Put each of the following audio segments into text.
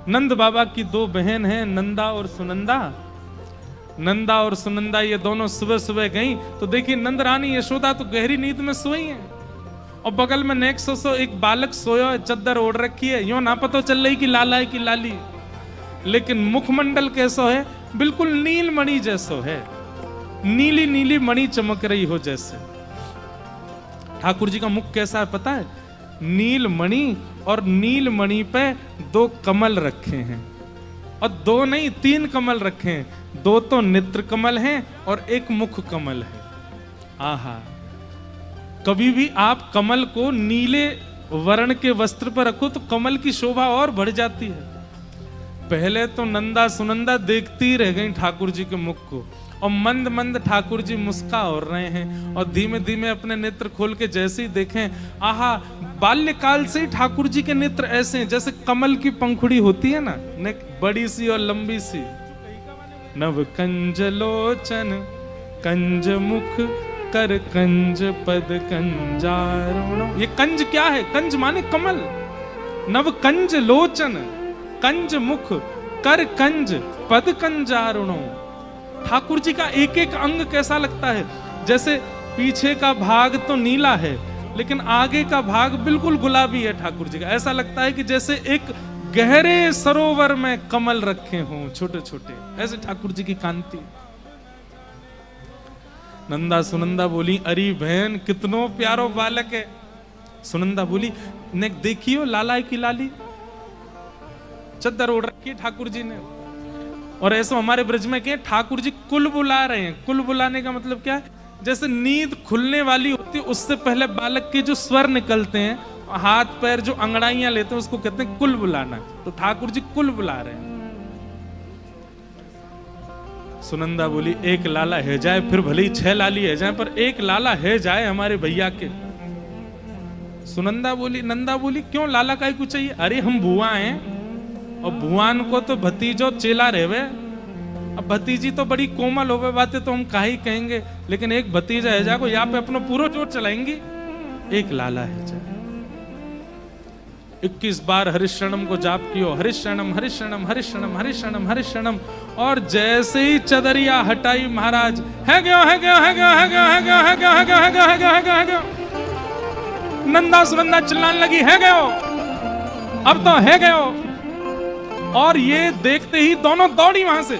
नंद बाबा की दो बहन हैं, नंदा और सुनंदा। नंदा और सुनंदा ये दोनों सुबह सुबह गई तो देखिए नंद रानी यशोदा तो गहरी नींद में सोई हैं और बगल में नेक्स्ट सो एक बालक सोया है, चद्दर ओढ़ रखी है, यूं ना पता चल रही कि लाला है कि लाली, लेकिन मुखमंडल कैसो है, बिल्कुल नील मणि जैसो है, नीली नीली मणि चमक रही हो जैसे। ठाकुर जी का मुख कैसा है पता है? नील मणि, और नील मणि पे दो कमल रखे हैं, और दो नहीं 3 कमल रखे हैं, 2 तो नेत्र कमल हैं और 1 मुख कमल है। आहा, कभी भी आप कमल को नीले वर्ण के वस्त्र पर रखो तो कमल की शोभा और बढ़ जाती है। पहले तो नंदा सुनंदा देखती रह गई ठाकुर जी के मुख को, और मंद मंद ठाकुर जी मुस्का हो रहे हैं, और धीमे धीमे अपने नेत्र खोल के जैसे ही देखें, आहा, बाल्यकाल से ही ठाकुर जी के नेत्र ऐसे हैं जैसे कमल की पंखुड़ी होती है ना, बड़ी सी और लंबी सी। नव कंज लोचन कंज मुख कर कंज पद कंजारुण। ये कंज क्या है? कंज माने कमल। नव कंज लोचन कंज मुख कर कंज पद कंजारुणो। ठाकुर जी का एक एक अंग कैसा लगता है, जैसे पीछे का भाग तो नीला है लेकिन आगे का भाग बिल्कुल गुलाबी है ठाकुर जी का। ऐसा लगता है कि जैसे एक गहरे सरोवर में कमल रखे हों छोटे छोटे, ऐसे ठाकुर जी की कांति। नंदा सुनंदा बोली, अरे बहन कितनो प्यारो बालक है। सुनंदा बोली, ने देखियो लाला की लाली, चद्दर ओढ़ रखी है ठाकुर जी ने। और ऐसा हमारे ब्रज में क्या, ठाकुर जी कुल बुला रहे हैं। कुल बुलाने का मतलब क्या है? जैसे नींद खुलने वाली होती है उससे पहले बालक के जो स्वर निकलते हैं, हाथ पैर जो अंगड़ाइयां लेते हैं, उसको कहते हैं कुल बुलाना। तो ठाकुर जी कुल बुला रहे हैं। सुनंदा बोली, एक लाला है जाए, फिर भले ही 6 लाली है जाए, पर एक लाला है जाए हमारे भैया के। सुनंदा बोली, नंदा बोली, क्यों लाला का ही कुछ चाहिए? अरे हम बुआ हैं, और भुआन को तो भतीजो चेला रहवे। अब भतीजी तो बड़ी कोमल होवे, बातें तो हम काहे कहेंगे, लेकिन एक भतीजा है जाको यहाँ पे अपना पूरा जोर चलाएंगी। एक लाला है जा। 21 बार हरिशरणम को जाप कियो, हरिशरणम हरिशरणम हरिशरणम हरिशरणम हरिशरणम। और जैसे ही चदरिया हटाई महाराज, है गयो है गयो है गयो है गयो है गयो है गयो है गयो है गयो है गयो है गयो है गयो। नंदा सुनंदा चिल्लाने लगी, है गयो, अब तो है गयो। और ये देखते ही दोनों दौड़ी वहां से,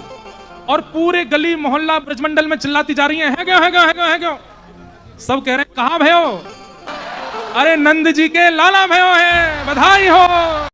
और पूरे गली मोहल्ला ब्रजमंडल में चिल्लाती जा रही हैं, है गयो है गयो है गयो है गयो। सब कह रहे हैं, कहां भयो? अरे नंद जी के लाला भयो है, बधाई हो।